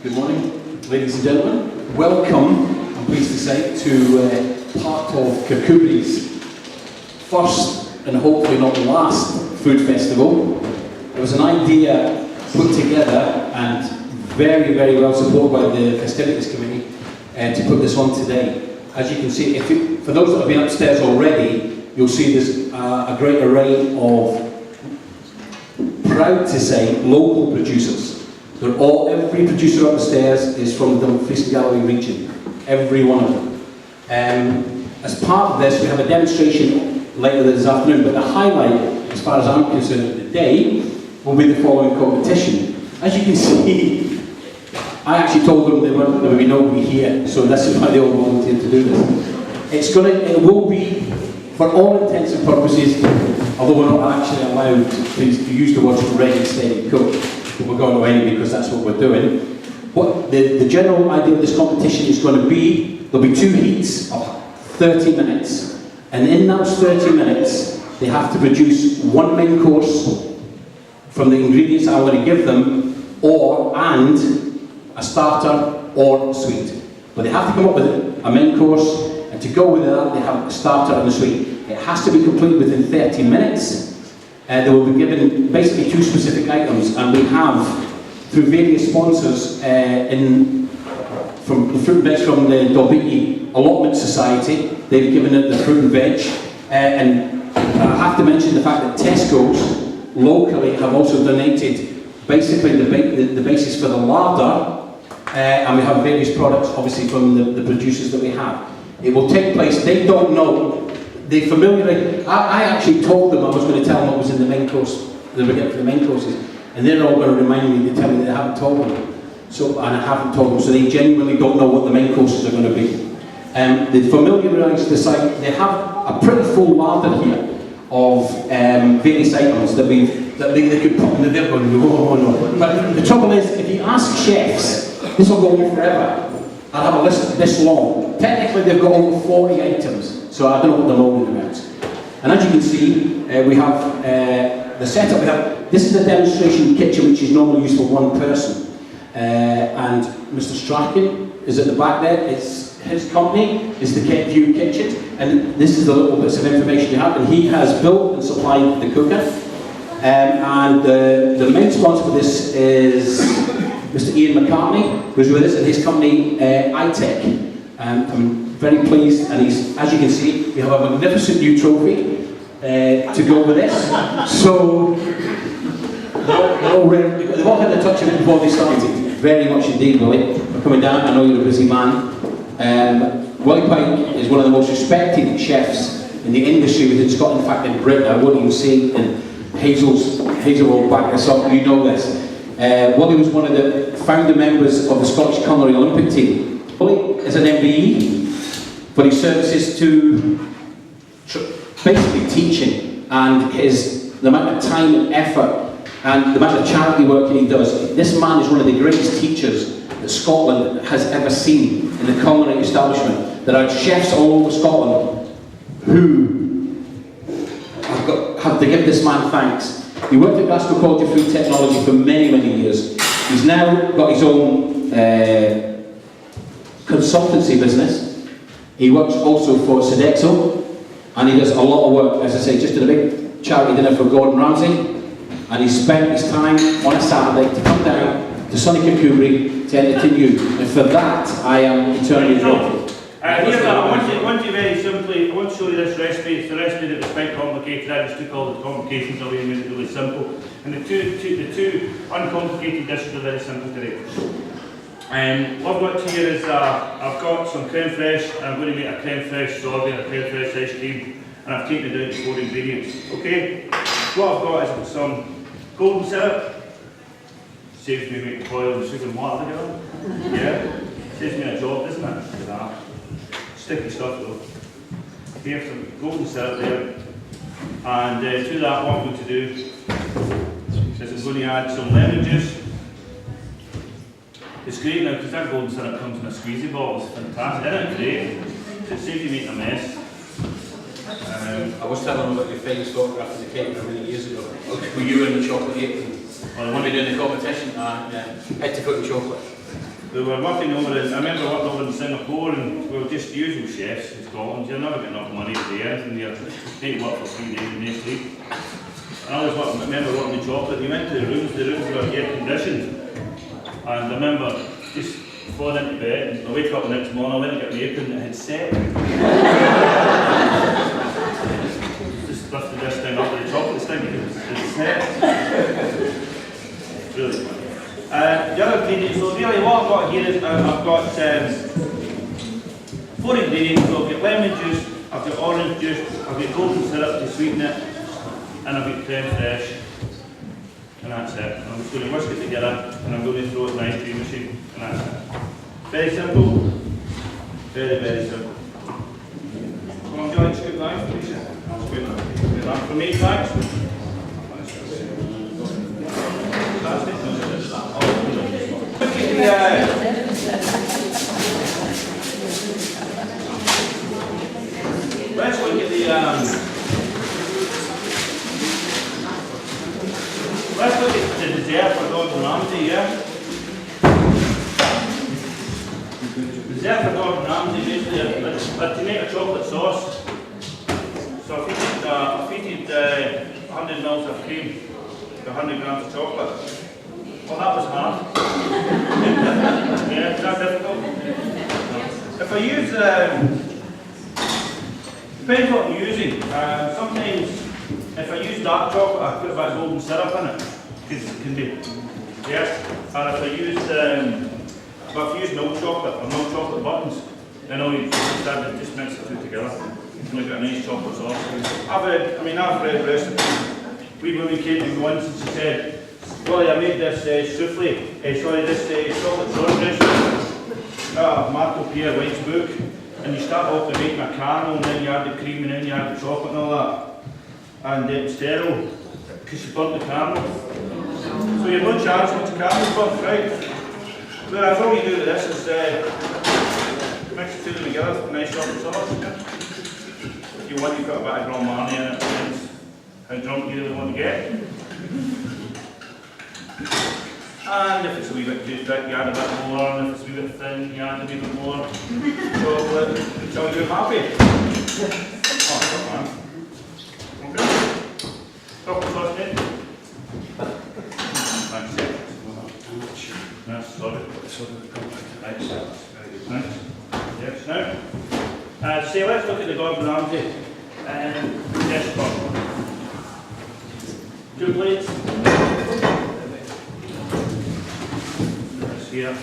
Good morning, ladies and gentlemen. Welcome, I'm pleased to say, to part of Kirkcudbright's first and hopefully not the last food festival. It was an idea put together and very, very well supported by the festivities committee to put this on today. As you can see, for those that have been upstairs already, you'll see there's a great array of, proud to say, local producers. Every producer upstairs is from the Dumfries Galloway region, every one of them. As part of this, we have a demonstration later this afternoon, but the highlight, as far as I'm concerned, of the day will be the following competition. As you can see, I actually told them there would be nobody here, so this is why they all volunteered to do this. It will be, for all intents and purposes, although we're not actually allowed to use the words ready, steady, cook, but we're going away because that's what we're doing. What the general idea of this competition is going to be, there'll be 2 heats of 30 minutes, and in those 30 minutes, they have to produce 1 main course from the ingredients I'm going to give them, and a starter or sweet. But they have to come up with a main course, and to go with that, they have a starter and a sweet. It has to be completed within 30 minutes. They will be given basically 2 specific items, and we have, through various sponsors, from the fruit and veg from the Dalbeattie Allotment Society, they've given it the fruit and veg, and I have to mention the fact that Tesco's locally have also donated basically the basis for the larder, and we have various products obviously from the producers that we have. It will take place, they don't know, they familiarly, I actually told them I was going to tell them what was in the main course, that we get for the main courses, and they're all going to remind me to tell me that I haven't told them. So, and I haven't told them, so they genuinely don't know what the main courses are going to be. They familiarised the site, they have a pretty full larder here of various items that they could put in the dip on. But the trouble is, if you ask chefs, this will go on forever. I'll have a list this long. Technically, they've got over 40 items, so I don't know what they're loading about. And as you can see, we have the setup. This is the demonstration kitchen, which is normally used for 1 person. And Mr. Strachan is at the back there. It's his company, is the View Kitchen, and this is the little bits of information you have. And he has built and supplied the cooker. And the main sponsor for this is Mr. Ian McCartney, who's with us, and his company, iTech. I'm very pleased, and as you can see, we have a magnificent new trophy to go with this. So, they've all had a touch of it before they started. Very much indeed, Willie, for coming down. I know you're a busy man. Willie Pike is one of the most respected chefs in the industry within Scotland, in fact in Britain. I wouldn't even say, and Hazel will back this up, you know this. Willie was one of the founder members of the Scottish Culinary Olympic team. Willie is an MBE for his services to basically teaching, and the amount of time and effort and the amount of charity work he does. This man is one of the greatest teachers that Scotland has ever seen in the culinary establishment. There are chefs all over Scotland who have to give this man thanks. He worked at Glasgow College of Food Technology for many, many years. He's now got his own consultancy business. He works also for Sodexo, and he does a lot of work, as I say, just did a big charity dinner for Gordon Ramsay, and he spent his time on a Saturday to come down to sunny Kirkcudbright to entertain you, and for that I am eternally grateful. I want to very simply, I want to show you this recipe. It's a recipe that was quite complicated. I just took all the complications away and made it really simple. And the two uncomplicated dishes are very simple today. What I've got here is I've got some creme fraiche, and I'm going to make a creme fraiche sorbet and a creme fraiche ice cream, and I've taken it down to 4 ingredients. Okay? What I've got is I've got some golden syrup. Saves me making oil and sugar and water together. Yeah? Saves me a job, doesn't it? Look at that. Sticky stuff though. Here's some golden syrup there. And to that, what I'm going to do is I'm going to add some lemon juice. It's great now because that golden syrup comes in a squeezy bottle. It's fantastic. Isn't it great? So it saves you making a mess. I was telling them about your famous photograph of the cake from many years ago. Were you in the chocolate apron? Well, When we doing the competition, head to foot and chocolate. we were working over in, I remember working over in Singapore, and we were just usual chefs in Scotland. You're never getting enough money to do anything. You take work for 3 days and they sleep. And I remember working with chocolate. You went to the rooms were air conditioned. And I remember just falling into bed, and I wake up the next morning, I went and got my apron and it had set. Just lifted this thing up with the chocolate stick, it's set. Really funny. The other ingredients, so really what I've got here is I've got 4 ingredients. So I've got lemon juice, I've got orange juice, I've got golden syrup to sweeten it, and I've got creme fraiche. And that's it. And I'm just going to whisk it together and I'm going to throw it in the ice cream machine, and that's it. Very simple. Very, very simple. Come on, John, scoop that, please. I'll scoop that for me, thanks. Let's look at the let's look at the dessert for Gordon Ramsay, yeah? Dessert for Gordon Ramsay is basically a tomato chocolate sauce. So if you did 100 ml of cream to 100 grams of chocolate, well, that was hard. Yeah, is that difficult? If I use, depends what I'm using. Sometimes, if I use dark chocolate, I put a bit of golden syrup in it, because it can be, yeah. And if I use milk chocolate or milk chocolate buttons, then all you just mix the two together. And we've got a nice chocolate sauce. I've read recipes. We women came to me once and she said, "Well, I made this souffle, this chocolate sauce recipe out of Marco Pierre White's book, and you start off to making a caramel, and then you add the cream, and then you add the chocolate and all that. And it was terrible, because you burnt the caramel. So you've no chance once the caramel's burnt, right? Whereas all you do with this is mix the two together for a nice chocolate sauce. If you want, you put a bit of Grand Marnier in it, depends how drunk you really want to get. And if it's a wee bit too thick, you add a bit more, and if it's a wee bit thin, you add a wee bit more chocolate until you're happy. Oh, that's man. Okay. Chocolate sauce, mate. Thanks, yeah. That's sorry. Thanks. Very good. Thanks. Yes, now. So let's look at the Gordon Ramsay dish pot. 2 plates. This here.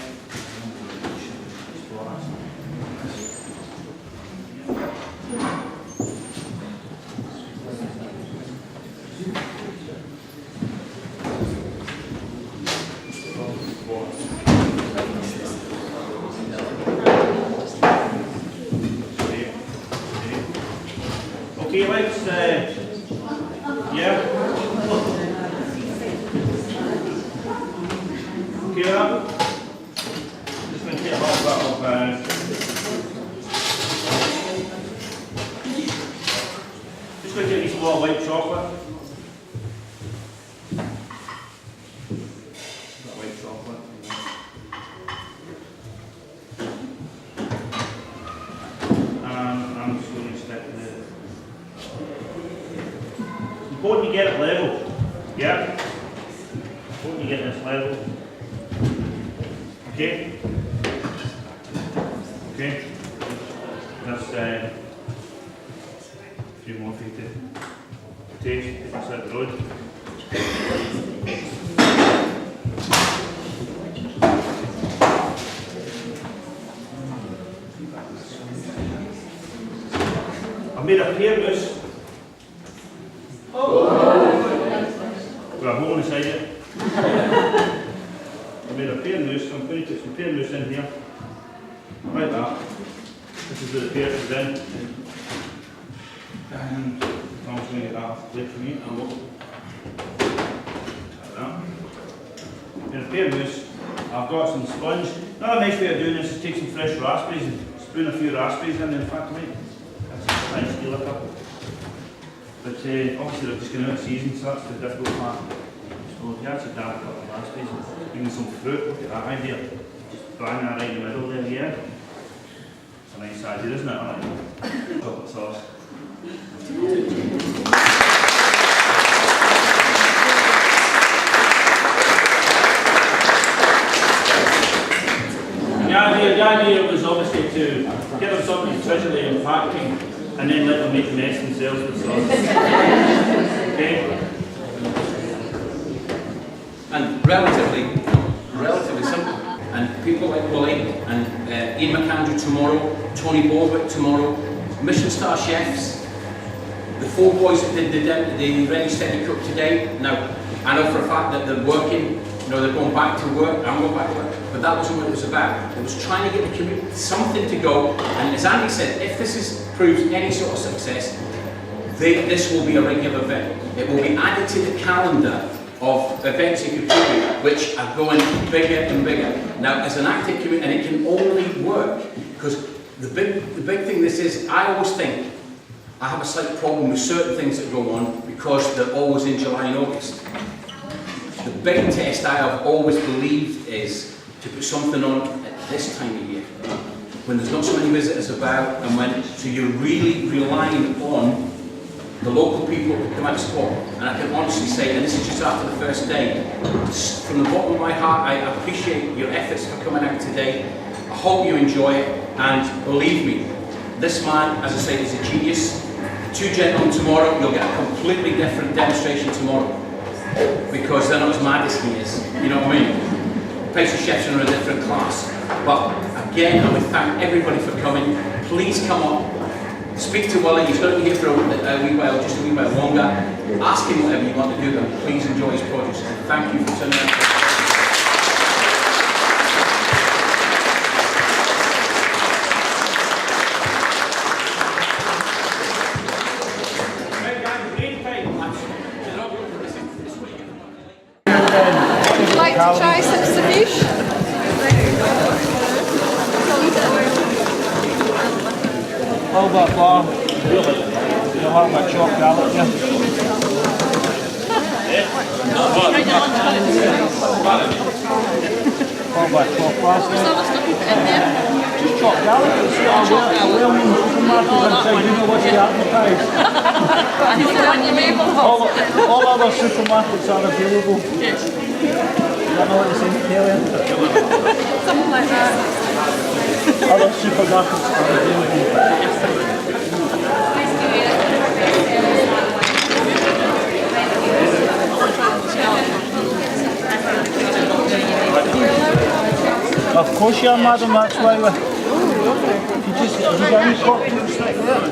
Okay, let's, yeah. Okay, just going to take a little bit of, just going to take a small white chocolate. White chocolate. And I'm just going to stick the. Important you get it level, yeah? Important you get this level. Okay? Okay? That's a few more feet to taste, pass out the road. I've made a pear mousse. With a hole inside it. I made a pear mousse, so I'm going to put some pear mousse in here. Like that. This is where the pear is in. And I'm just going to get that off the plate for me. And look. Like that. In a pear mousse, I've got some sponge. Another nice way of doing this is take some fresh raspberries and spoon a few raspberries in there. In fact, mate, that's a nice deal. But obviously they're just going out of season, so that's the difficult part. So if you actually grab a couple of raspberries, even some fruit, look at that idea. Just bang that right in the middle there, yeah. It's a nice idea, isn't it? I like chocolate sauce. The idea was obviously to get them something visually impacting and then let them make the mess themselves with sauce. Okay? And relatively simple. And people like Willie and Ian McAndrew tomorrow, Tony Borwick tomorrow, Mission Star chefs, the 4 boys that did the Ready Steady Cook today. Now, I know for a fact that they're working, you know, they're going back to work, I'm going back to work, but that wasn't what it was about. It was trying to get the community something to go, and as Andy said, if this proves any sort of success, this will be a regular event. It will be added to the calendar of events in Kirkcudbright, which are going bigger and bigger. Now, as an active community, and it can only work, because the big thing this is, I always think, I have a slight problem with certain things that go on, because they're always in July and August. The big test I have always believed is to put something on at this time of year, when there's not so many visitors about, and when, so you're really relying on the local people who come out to support. And I can honestly say, and this is just after the first day, from the bottom of my heart, I appreciate your efforts for coming out today. I hope you enjoy it, and believe me, this man, as I say, is a genius. 2 gentlemen tomorrow, you'll get a completely different demonstration tomorrow, because they're not as mad as he is, you know what I mean? Pastry chefs are in a different class. But again, I would thank everybody for coming. Please come up. Speak to Willie, he's going to be here for a wee while, just a wee while longer. Ask him whatever you want to do, and please enjoy his produce. And thank you for turning out. Would you like to try some ceviche? All that bar, you'll have my chopped garlic here. All that chopped plastic. Just chopped garlic, it's a well-known supermarket inside, you know what's the advertised. All other supermarkets are available. I know what to say, Something like that. other supermarkets are available. Of course you are, madam, that's why we're... You just... Have you got any cocktails right there?